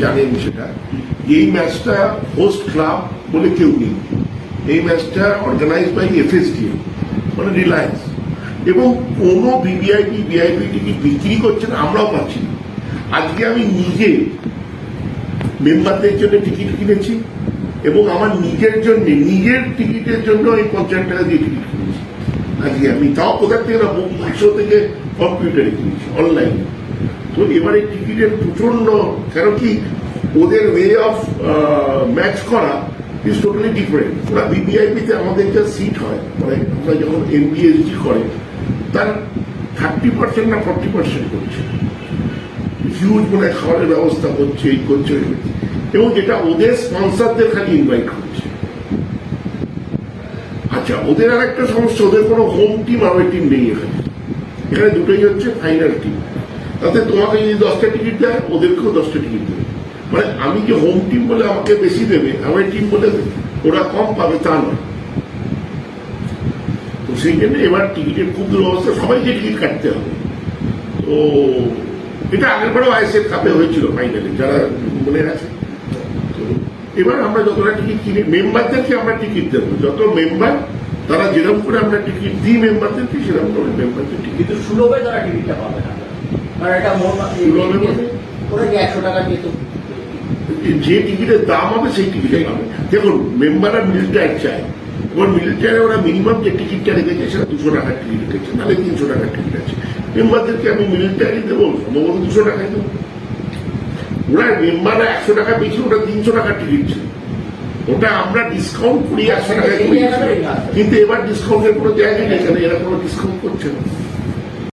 জানেন সেটা, এই ম্যাচটা হোস্ট ক্লাব বলে কেউ নেই। এই ম্যাচটা অর্গানাইজ বাই এফএসডিএ মানে রিলায়েন্স, এবং কোনো ভিআইপি টিকিট বিক্রি করছে না, আমরাও পাচ্ছি না। আজকে আমি নিজে মেম্বারদের জন্য টিকিট কিনেছি এবং আমার নিজের জন্য নিজের টিকিটের জন্য আমি 50 টাকা দিয়ে টিকিট কিনেছি। আজকে আমি তাও কোথার থেকে না, মিশো থেকে কম্পিউটারে কিনেছি, অনলাইনে। তো এবারে টিকিটের প্রচন্ড, কেন কি ওদের ওয়ে অফ ম্যাচ করা ইজ টোটালি ডিফারেন্ট। ওরা ভিভিআইপিতে আমাদের যা সিট হয়, মানে আমরা যখন এমবিএসজি করে তার 30% না 40% করছে, হিউজ মানে খাবারের ব্যবস্থা করছে, এই করছে, এবং যেটা ওদের স্পন্সরদের খালি ইনভাইট করছে। আচ্ছা, ওদের আর একটা সমস্যা, ওদের কোনো হোম টিম আর টিম নেই এখানে। এখানে দুটোই হচ্ছে ফাইনাল টিম। তাতে তোমাকে যদি 10টা টিকিট দেয়, ওদেরকেও 10টা টিকিট দেবে। মানে আমি যে হোম টিম বলে আমাকে বেশি দেবে, আমার টিম বলে ওরা কম পাবে তা নয়। তো সেই জন্য এবার টিকিটের খুব দুরবস্থা, সবাইকে টিকিট কাটতে হবে। তো এটা আগের বারেও আইএসএফ কাপে হয়েছিল ফাইনালে, যারা মনে আছে। তো এবার আমরা যতটা টিকিট কিনি, মেম্বারদেরকে আমরা টিকিট দেবো, যত মেম্বার তারা যেরকম করে আমরা টিকিট দিই মেম্বারদেরকে, সেরকম করে মেম্বারদের টিকিট সুলভে তারা টিকিটটা পাবে না। যে টিকিটের দাম হবে সেই টিকিটে পাবে। দেখুন, মেম্বাররা মিল টায়ার চায়, এবার মিল টায়ারে ওরা মিনিমাম যে টিকিটটা রেখেছে সেটা 200 টাকার টিকিট রেখেছে, নাহলে 300 টাকার টিকিট আছে। মেম্বারদেরকে আমি মিল টায়ারই দেবো, সম্ভবত 200 টাকায় দেবো। ওরা মেম্বাররা 100 টাকা বেশি, ওটা 300 টাকার টিকিট ছিল, ওটা আমরা ডিসকাউন্ট করি 100 টাকায় করি। কিন্তু এবার ডিসকাউন্টের কোনো জায়গা নেই, এখানে এরা কোনো ডিসকাউন্ট করছে না।